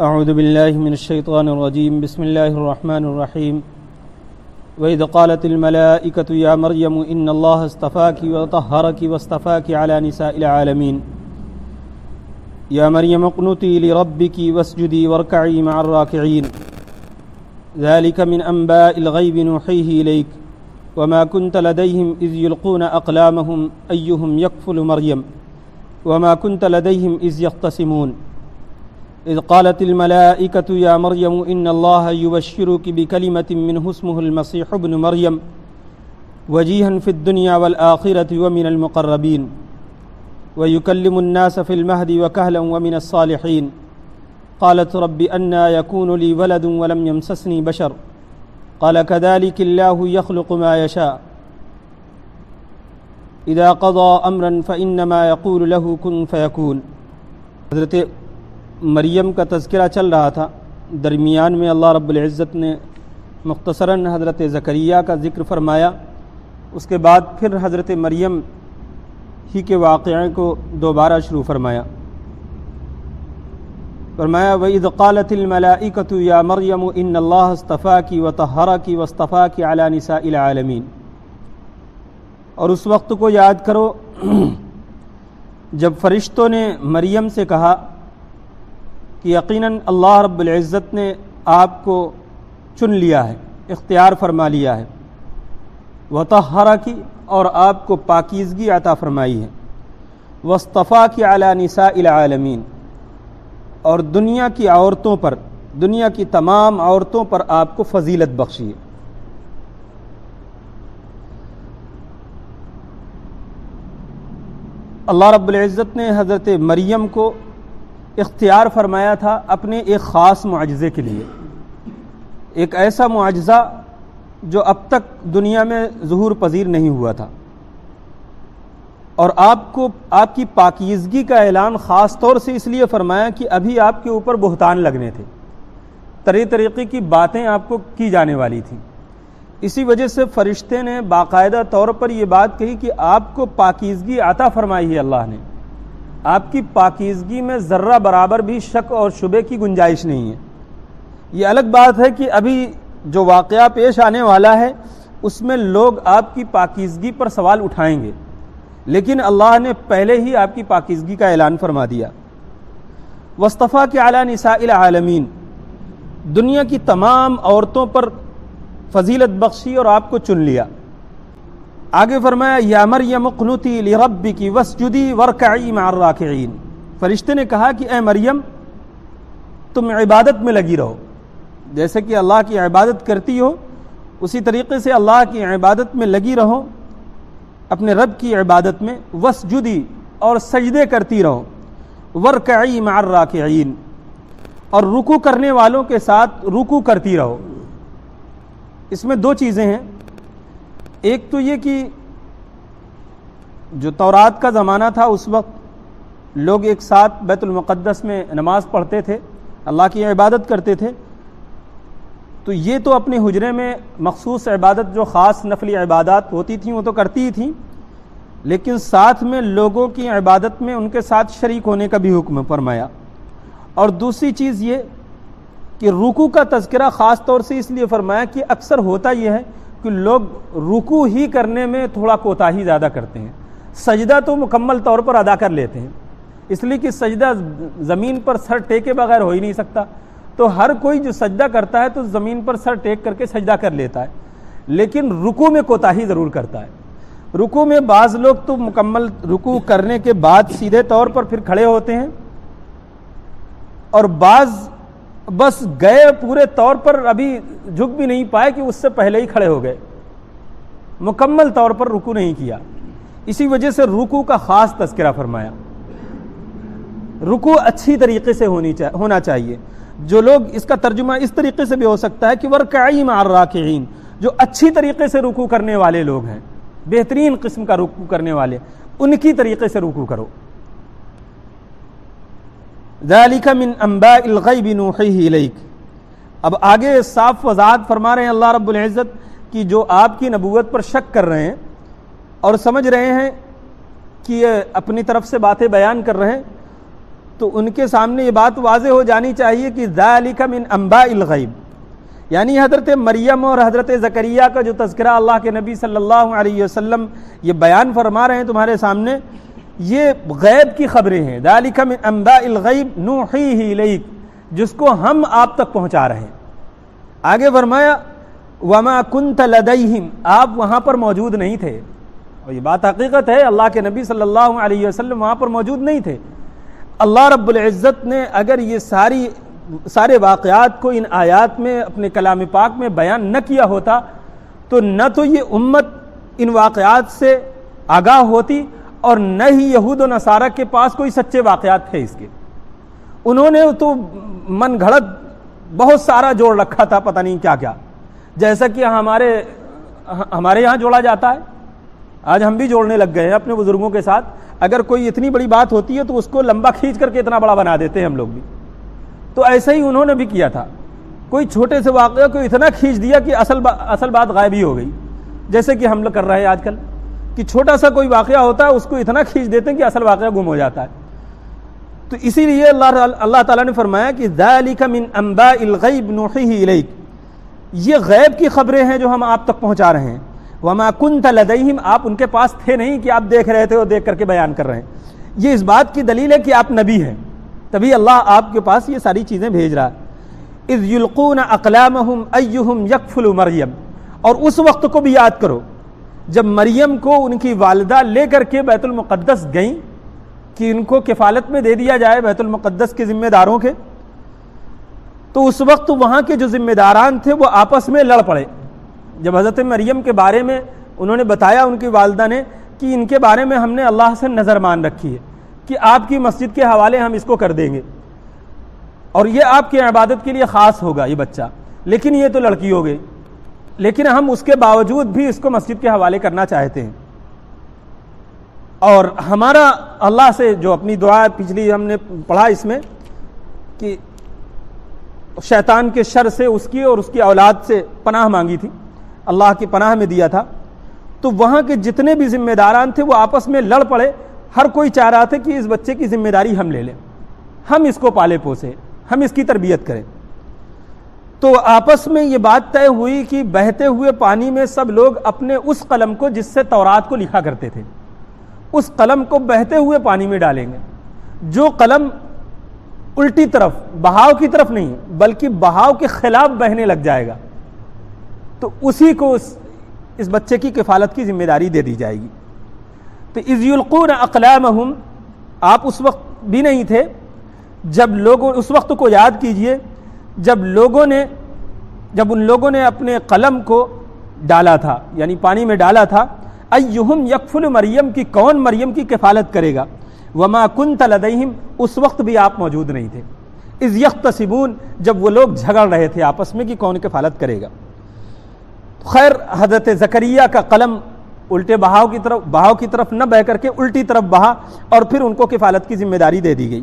اعوذ باللہ من الشیطان الرجیم بسم اللہ الرحمن الرحیم وَإِذْ قَالَتِ الْمَلَائِكَةُ يَا مَرْيَمُ إِنَّ اللَّهَ اصْطَفَاكِ وَطَهَّرَكِ وَاصْطَفَاكِ عَلَى نِسَاءِ الْعَالَمِينَ يَا مَرْيَمُ اقْنُتِي لِرَبِّكِ وَاسْجُدِي وَارْكَعِي مَعَ الرَّاكِعِينَ ذَلِكَ مِنْ أَنْبَاءِ الْغَيْبِ نُوحِيهِ إِلَيْكَ وَمَا كُنْتَ لَدَيْهِمْ إِذْ يُلْقُونَ أَقْلَامَهُمْ أَيُّهُمْ يَكْفُلُ مَرْيَمَ وَمَا كُنْتَ لَدَيْهِمْ إِذْ يَخْتَصِمُونَ إذ قالت الملائكة يا مريم إن الله يبشرك بكلمة منه اسمه المسيح ابن مريم وجيها في الدنيا والآخرة ومن المقربين ويكلم الناس في المهد وكهلا ومن الصالحين قالت رب أنى يكون لي ولد ولم يمسسني بشر قال كذلك الله يخلق ما يشاء إذا قضى أمرا فإنما يقول له كن فيكون. حضرت مریم کا تذکرہ چل رہا تھا، درمیان میں اللہ رب العزت نے مختصراً حضرت زکریا کا ذکر فرمایا، اس کے بعد پھر حضرت مریم ہی کے واقعے کو دوبارہ شروع فرمایا. وَإِذْ قَالَتِ الْمَلَائِكَةُ يَا مَرْيَمُ إِنَّ اللَّهَ اصْطَفَاكِ وَطَهَّرَكِ وَاصْطَفَاكِ عَلَى نِسَاءِ الْعَالَمِينَ. اور اس وقت کو یاد کرو جب فرشتوں نے مریم سے کہا کہ یقیناً اللہ رب العزت نے آپ کو چن لیا ہے، اختیار فرما لیا ہے، وطہرکی اور آپ کو پاکیزگی عطا فرمائی ہے، واصطفاکی علی نساء العالمین اور دنیا کی عورتوں پر، دنیا کی تمام عورتوں پر آپ کو فضیلت بخشی ہے. اللہ رب العزت نے حضرت مریم کو اختیار فرمایا تھا اپنے ایک خاص معجزے کے لیے، ایک ایسا معجزہ جو اب تک دنیا میں ظہور پذیر نہیں ہوا تھا، اور آپ کی پاکیزگی کا اعلان خاص طور سے اس لیے فرمایا کہ ابھی آپ کے اوپر بہتان لگنے تھے، طرح طریقے کی باتیں آپ کو کی جانے والی تھیں. اسی وجہ سے فرشتے نے باقاعدہ طور پر یہ بات کہی کہ آپ کو پاکیزگی عطا فرمائی ہے اللہ نے، آپ کی پاکیزگی میں ذرہ برابر بھی شک اور شبے کی گنجائش نہیں ہے. یہ الگ بات ہے کہ ابھی جو واقعہ پیش آنے والا ہے اس میں لوگ آپ کی پاکیزگی پر سوال اٹھائیں گے، لیکن اللہ نے پہلے ہی آپ کی پاکیزگی کا اعلان فرما دیا. واصطفاک علی نساء العالمین، دنیا کی تمام عورتوں پر فضیلت بخشی اور آپ کو چن لیا. آگے فرمایا یا مریم اقنتی لربک واسجدی وارکعی مع الراکعین. فرشتے نے کہا کہ اے مریم تم عبادت میں لگی رہو، جیسے کہ اللہ کی عبادت کرتی ہو اسی طریقے سے اللہ کی عبادت میں لگی رہو، اپنے رب کی عبادت میں، واسجدی اور سجدے کرتی رہو، وارکعی مع الراکعین اور رکوع کرنے والوں کے ساتھ رکوع کرتی رہو. اس میں دو چیزیں ہیں، ایک تو یہ کہ جو تورات کا زمانہ تھا اس وقت لوگ ایک ساتھ بیت المقدس میں نماز پڑھتے تھے، اللہ کی عبادت کرتے تھے، تو یہ تو اپنے حجرے میں مخصوص عبادت جو خاص نفلی عبادات ہوتی تھیں وہ تو کرتی ہی تھیں، لیکن ساتھ میں لوگوں کی عبادت میں ان کے ساتھ شریک ہونے کا بھی حکم فرمایا. اور دوسری چیز یہ کہ رکوع کا تذکرہ خاص طور سے اس لیے فرمایا کہ اکثر ہوتا یہ ہے کہ لوگ رکوع ہی کرنے میں تھوڑا کوتاہی زیادہ کرتے ہیں، سجدہ تو مکمل طور پر ادا کر لیتے ہیں، اس لیے کہ سجدہ زمین پر سر ٹیکے بغیر ہو ہی نہیں سکتا، تو ہر کوئی جو سجدہ کرتا ہے تو زمین پر سر ٹیک کر کے سجدہ کر لیتا ہے، لیکن رکوع میں کوتاہی ضرور کرتا ہے. رکوع میں بعض لوگ تو مکمل رکوع کرنے کے بعد سیدھے طور پر پھر کھڑے ہوتے ہیں، اور بعض بس گئے پورے طور پر ابھی جھک بھی نہیں پائے کہ اس سے پہلے ہی کھڑے ہو گئے، مکمل طور پر رکوع نہیں کیا. اسی وجہ سے رکوع کا خاص تذکرہ فرمایا. رکوع اچھی طریقے سے ہونا چاہیے. جو لوگ اس کا ترجمہ اس طریقے سے بھی ہو سکتا ہے کہ وارکعی مع الراکعین، جو اچھی طریقے سے رکوع کرنے والے لوگ ہیں، بہترین قسم کا رکوع کرنے والے، ان کی طریقے سے رکوع کرو. ذالک من انباء الغیب نوحیہ الیک. اب آگے صاف وضاحت فرما رہے ہیں اللہ رب العزت کہ جو آپ کی نبوت پر شک کر رہے ہیں اور سمجھ رہے ہیں کہ یہ اپنی طرف سے باتیں بیان کر رہے ہیں، تو ان کے سامنے یہ بات واضح ہو جانی چاہیے کہ ذالک من انباء الغیب، یعنی حضرت مریم اور حضرت زکریا کا جو تذکرہ اللہ کے نبی صلی اللہ علیہ وسلم یہ بیان فرما رہے ہیں تمہارے سامنے، یہ غیب کی خبریں ہیں. ذالک من انباء الغیب نوحیہ الیک، جس کو ہم آپ تک پہنچا رہے ہیں. آگے فرمایا وما کنت لدیہم، آپ وہاں پر موجود نہیں تھے. اور یہ بات حقیقت ہے، اللہ کے نبی صلی اللہ علیہ وسلم وہاں پر موجود نہیں تھے. اللہ رب العزت نے اگر یہ سارے واقعات کو ان آیات میں اپنے کلام پاک میں بیان نہ کیا ہوتا تو نہ تو یہ امت ان واقعات سے آگاہ ہوتی اور نہ ہی یہود و نصارہ کے پاس کوئی سچے واقعات تھے اس کے. انہوں نے تو من گھڑت بہت سارا جوڑ رکھا تھا، پتہ نہیں کیا کیا، جیسا کہ ہمارے یہاں جوڑا جاتا ہے. آج ہم بھی جوڑنے لگ گئے ہیں اپنے بزرگوں کے ساتھ. اگر کوئی اتنی بڑی بات ہوتی ہے تو اس کو لمبا کھینچ کر کے اتنا بڑا بنا دیتے ہیں ہم لوگ بھی. تو ایسا ہی انہوں نے بھی کیا تھا، کوئی چھوٹے سے واقعہ کو اتنا کھینچ دیا کہ اصل بات غائب ہی ہو گئی. جیسے کہ ہم لوگ کر رہے ہیں آج کل کہ چھوٹا سا کوئی واقعہ ہوتا ہے اس کو اتنا کھینچ دیتے ہیں کہ اصل واقعہ گم ہو جاتا ہے. تو اسی لیے اللہ تعالیٰ نے فرمایا کہ ذالک من انباء الغیب نوحیہ الیک، یہ غیب کی خبریں ہیں جو ہم آپ تک پہنچا رہے ہیں. وما کنت لدیہم، آپ ان کے پاس تھے نہیں کہ آپ دیکھ رہے تھے اور دیکھ کر کے بیان کر رہے ہیں. یہ اس بات کی دلیل ہے کہ آپ نبی ہیں، تبھی اللہ آپ کے پاس یہ ساری چیزیں بھیج رہا ہے. اذ یلقون اقلامہم ایہم یکفل مریم، اور اس وقت کو بھی یاد کرو جب مریم کو ان کی والدہ لے کر کے بیت المقدس گئیں کہ ان کو کفالت میں دے دیا جائے بیت المقدس کے ذمہ داروں کے. تو اس وقت وہاں کے جو ذمہ داران تھے وہ آپس میں لڑ پڑے. جب حضرت مریم کے بارے میں انہوں نے بتایا ان کی والدہ نے کہ ان کے بارے میں ہم نے اللہ سے نظر مان رکھی ہے کہ آپ کی مسجد کے حوالے ہم اس کو کر دیں گے اور یہ آپ کی عبادت کے لیے خاص ہوگا یہ بچہ، لیکن یہ تو لڑکی ہو گئی، لیکن ہم اس کے باوجود بھی اس کو مسجد کے حوالے کرنا چاہتے ہیں. اور ہمارا اللہ سے جو اپنی دعا پچھلی ہم نے پڑھا اس میں کہ شیطان کے شر سے اس کی اور اس کی اولاد سے پناہ مانگی تھی، اللہ کی پناہ میں دیا تھا. تو وہاں کے جتنے بھی ذمہ داران تھے وہ آپس میں لڑ پڑے. ہر کوئی چاہ رہا تھا کہ اس بچے کی ذمہ داری ہم لے لیں، ہم اس کو پالے پوسیں، ہم اس کی تربیت کریں. تو آپس میں یہ بات طے ہوئی کہ بہتے ہوئے پانی میں سب لوگ اپنے اس قلم کو جس سے تورات کو لکھا کرتے تھے اس قلم کو بہتے ہوئے پانی میں ڈالیں گے. جو قلم الٹی طرف بہاؤ کی طرف نہیں بلکہ بہاؤ کے خلاف بہنے لگ جائے گا تو اسی کو اس بچے کی کفالت کی ذمہ داری دے دی جائے گی. تو اذ یلقون اقلامہم، آپ اس وقت بھی نہیں تھے جب لوگوں، اس وقت کو یاد کیجئے جب ان لوگوں نے اپنے قلم کو ڈالا تھا، یعنی پانی میں ڈالا تھا. ایہم یکفل مریم، کی کون مریم کی کفالت کرے گا. وما کنت لدیہم، اس وقت بھی آپ موجود نہیں تھے. اذ یختصمون، جب وہ لوگ جھگڑ رہے تھے آپس میں کہ کون کفالت کرے گا. خیر حضرت زکریا کا قلم الٹے بہاؤ کی طرف نہ بہ کر کے الٹی طرف بہا اور پھر ان کو کفالت کی ذمہ داری دے دی گئی.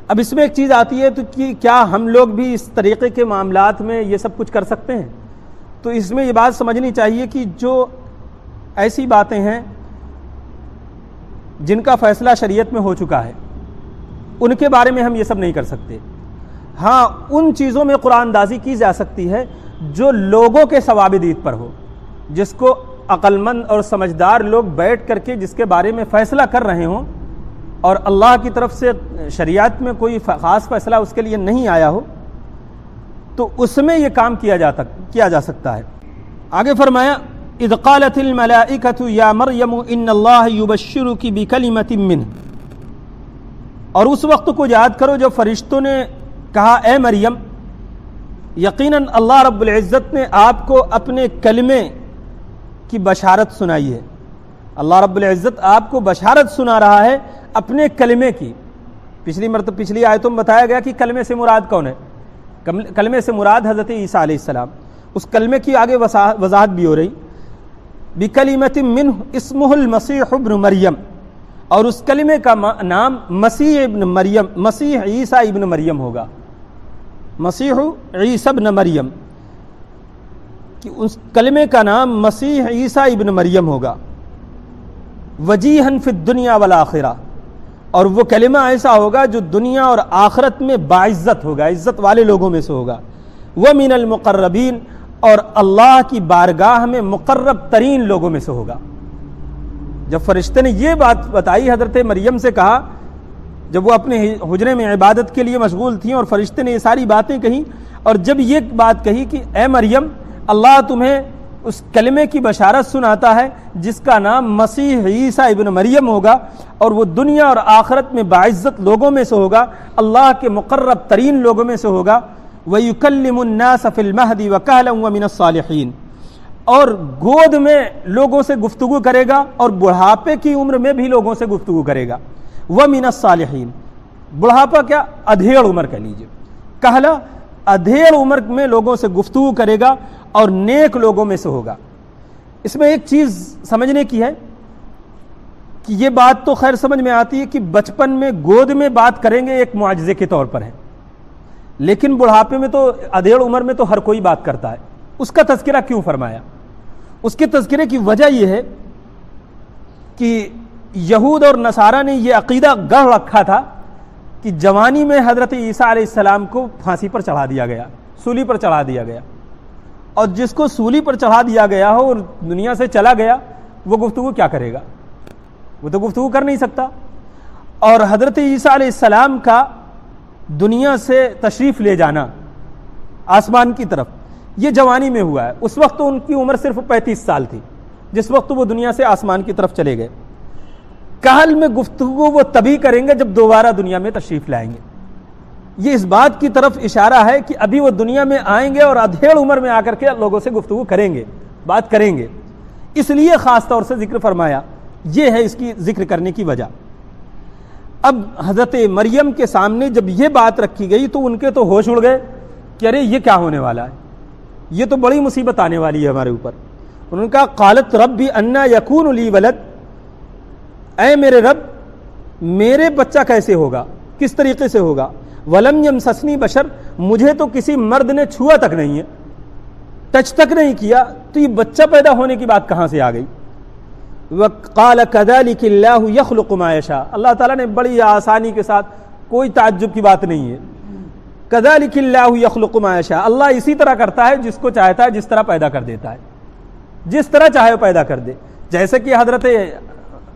اب اس میں ایک چیز آتی ہے تو کہ کیا ہم لوگ بھی اس طریقے کے معاملات میں یہ سب کچھ کر سکتے ہیں؟ تو اس میں یہ بات سمجھنی چاہیے کہ جو ایسی باتیں ہیں جن کا فیصلہ شریعت میں ہو چکا ہے ان کے بارے میں ہم یہ سب نہیں کر سکتے. ہاں ان چیزوں میں قرآن اندازی کی جا سکتی ہے جو لوگوں کے ثواب دید پر ہو، جس کو عقل مند اور سمجھدار لوگ بیٹھ کر کے جس کے بارے میں فیصلہ کر رہے ہوں اور اللہ کی طرف سے شریعت میں کوئی خاص فیصلہ اس کے لیے نہیں آیا ہو تو اس میں یہ کام کیا جا سکتا ہے. آگے فرمایا اذ قالت الملائکۃ یا مریم ان اللہ یبشرک بکلمۃ منہ، اور اس وقت کو یاد کرو جو فرشتوں نے کہا اے مریم یقیناً اللہ رب العزت نے آپ کو اپنے کلمے کی بشارت سنائی ہے. اللہ رب العزت آپ کو بشارت سنا رہا ہے اپنے کلمے کی. پچھلی آیتوں میں بتایا گیا کہ کلمے سے مراد کون ہے. کلمے سے مراد حضرت عیسیٰ علیہ السلام. اس کلمے کی آگے وضاحت بھی ہو رہی. بکلمۃ منہ اسمہ المسیح ابن مریم، اور اس کلمے کا نام مسیح عیسیٰ ابن مریم ہوگا. مسیح عیسیٰ ابن مریم، کہ اس کلمے کا نام مسیح عیسیٰ ابن مریم ہوگا. وجیہاً فی الدنیا والآخرہ، اور وہ کلمہ ایسا ہوگا جو دنیا اور آخرت میں باعزت ہوگا، عزت والے لوگوں میں سے ہوگا۔ وَمِنَ الْمُقَرَّبِينَ، اور اللہ کی بارگاہ میں مقرب ترین لوگوں میں سے ہوگا۔ جب فرشتے نے یہ بات بتائی، حضرت مریم سے کہا، جب وہ اپنے حجرے میں عبادت کے لیے مشغول تھیں اور فرشتے نے یہ ساری باتیں کہیں، اور جب یہ بات کہی کہ اے مریم، اللہ تمہیں اس کلمے کی بشارت سناتا ہے جس کا نام مسیح عیسیٰ ابن مریم ہوگا، اور وہ دنیا اور آخرت میں باعزت لوگوں میں سے ہوگا، اللہ کے مقرب ترین لوگوں میں سے ہوگا۔ وَيُكَلِّمُ النَّاسَ فِي الْمَهْدِ وَكَهْلًا وَمِنَ الصَّالِحِينَ، اور گود میں لوگوں سے گفتگو کرے گا اور بڑھاپے کی عمر میں بھی لوگوں سے گفتگو کرے گا۔ وَمِنَ الصَّالِحِينَ، بڑھاپا کیا؟ ادھیڑ عمر کہہ لیجیے، کہلا ادھیڑ عمر میں لوگوں سے گفتگو کرے گا اور نیک لوگوں میں سے ہوگا۔ اس میں ایک چیز سمجھنے کی ہے کہ یہ بات تو خیر سمجھ میں آتی ہے کہ بچپن میں گود میں بات کریں گے ایک معجزے کے طور پر ہے، لیکن بڑھاپے میں تو ادھیڑ عمر میں تو ہر کوئی بات کرتا ہے، اس کا تذکرہ کیوں فرمایا؟ اس کے تذکرے کی وجہ یہ ہے کہ یہود اور نصارہ نے یہ عقیدہ گڑھ رکھا تھا کہ جوانی میں حضرت عیسیٰ علیہ السلام کو پھانسی پر چڑھا دیا گیا، سولی پر چڑھا دیا گیا، اور جس کو سولی پر چڑھا دیا گیا ہو اور دنیا سے چلا گیا، وہ گفتگو کیا کرے گا؟ وہ تو گفتگو کر نہیں سکتا۔ اور حضرت عیسیٰ علیہ السلام کا دنیا سے تشریف لے جانا آسمان کی طرف، یہ جوانی میں ہوا ہے۔ اس وقت تو ان کی عمر صرف 35 سال تھی جس وقت وہ دنیا سے آسمان کی طرف چلے گئے۔ کہل میں گفتگو وہ تبھی کریں گے جب دوبارہ دنیا میں تشریف لائیں گے۔ یہ اس بات کی طرف اشارہ ہے کہ ابھی وہ دنیا میں آئیں گے اور ادھیڑ عمر میں آ کر کے لوگوں سے گفتگو کریں گے، بات کریں گے، اس لیے خاص طور سے ذکر فرمایا۔ یہ ہے اس کی ذکر کرنے کی وجہ۔ اب حضرت مریم کے سامنے جب یہ بات رکھی گئی تو ان کے تو ہوش اڑ گئے کہ ارے یہ کیا ہونے والا ہے، یہ تو بڑی مصیبت آنے والی ہے ہمارے اوپر۔ انہوں نے کہا قالت ربی انا یکون لی ولد، اے میرے رب میرے بچہ کیسے ہوگا، کس طریقے سے ہوگا؟ ولم یمسسنی بشر، مجھے تو کسی مرد نے چھوا تک نہیں ہے، ٹچ تک نہیں کیا، تو یہ بچہ پیدا ہونے کی بات کہاں سے آ گئی؟ وقال كذلك اللہ یخلق ما یشاء، اللہ تعالیٰ نے بڑی آسانی کے ساتھ، کوئی تعجب کی بات نہیں ہے، كذلك اللہ یخلق ما یشاء، اللہ اسی طرح کرتا ہے جس کو چاہتا ہے، جس طرح پیدا کر دیتا ہے، جس طرح چاہے پیدا کر دے۔ جیسے کہ حضرت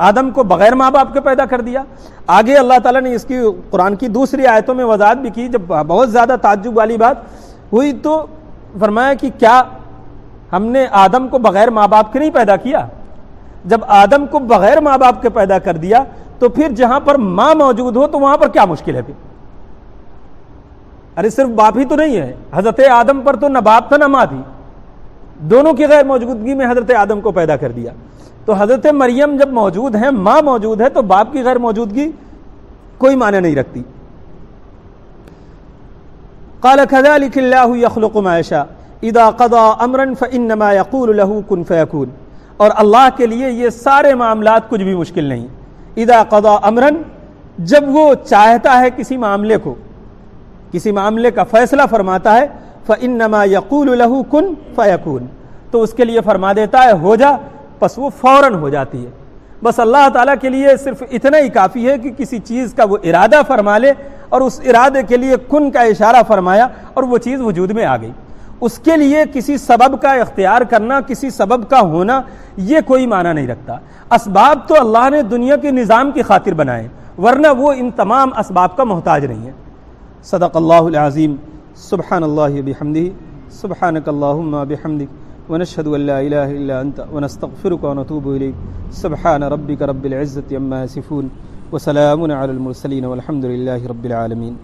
آدم کو بغیر ماں باپ کے پیدا کر دیا، آگے اللہ تعالیٰ نے اس کی قرآن کی دوسری آیتوں میں وضاحت بھی کی۔ جب بہت زیادہ تعجب والی بات ہوئی تو فرمایا کہ کیا ہم نے آدم کو بغیر ماں باپ کے نہیں پیدا کیا؟ جب آدم کو بغیر ماں باپ کے پیدا کر دیا تو پھر جہاں پر ماں موجود ہو تو وہاں پر کیا مشکل ہے پھر؟ ارے صرف باپ ہی تو نہیں ہے، حضرت آدم پر تو نہ باپ تھا نہ ماں تھی، دونوں کی غیر موجودگی میں حضرت آدم کو پیدا کر دیا۔ تو حضرت مریم جب موجود ہیں، ماں موجود ہے، تو باپ کی غیر موجودگی کوئی معنی نہیں رکھتی۔ قال كذلك اللہ یخلق ما یشاء اذا قضى امرا فانما يقول له كن فيكون، اور اللہ کے لیے یہ سارے معاملات کچھ بھی مشکل نہیں۔ اذا قضى امرا، جب وہ چاہتا ہے کسی معاملے کو، کسی معاملے کا فیصلہ فرماتا ہے، فانما يقول له كن فيكون، تو اس کے لیے فرما دیتا ہے ہو جا، بس وہ فوراً ہو جاتی ہے۔ بس اللہ تعالیٰ کے لیے صرف اتنا ہی کافی ہے کہ کسی چیز کا وہ ارادہ فرما لے اور اس ارادے کے لیے کن کا اشارہ فرمایا اور وہ چیز وجود میں آ گئی۔ اس کے لیے کسی سبب کا اختیار کرنا، کسی سبب کا ہونا، یہ کوئی معنی نہیں رکھتا۔ اسباب تو اللہ نے دنیا کے نظام کی خاطر بنائے، ورنہ وہ ان تمام اسباب کا محتاج نہیں ہے۔ صدق اللہ العظیم۔ سبحان اللہ بحمدہ، سبحانک اللہم بحمدک، ونشهد ان لا اله الا انت ونستغفرك ونتوب اليك۔ سبحان ربك رب العزة عما يصفون وسلام على المرسلين والحمد لله رب العالمين۔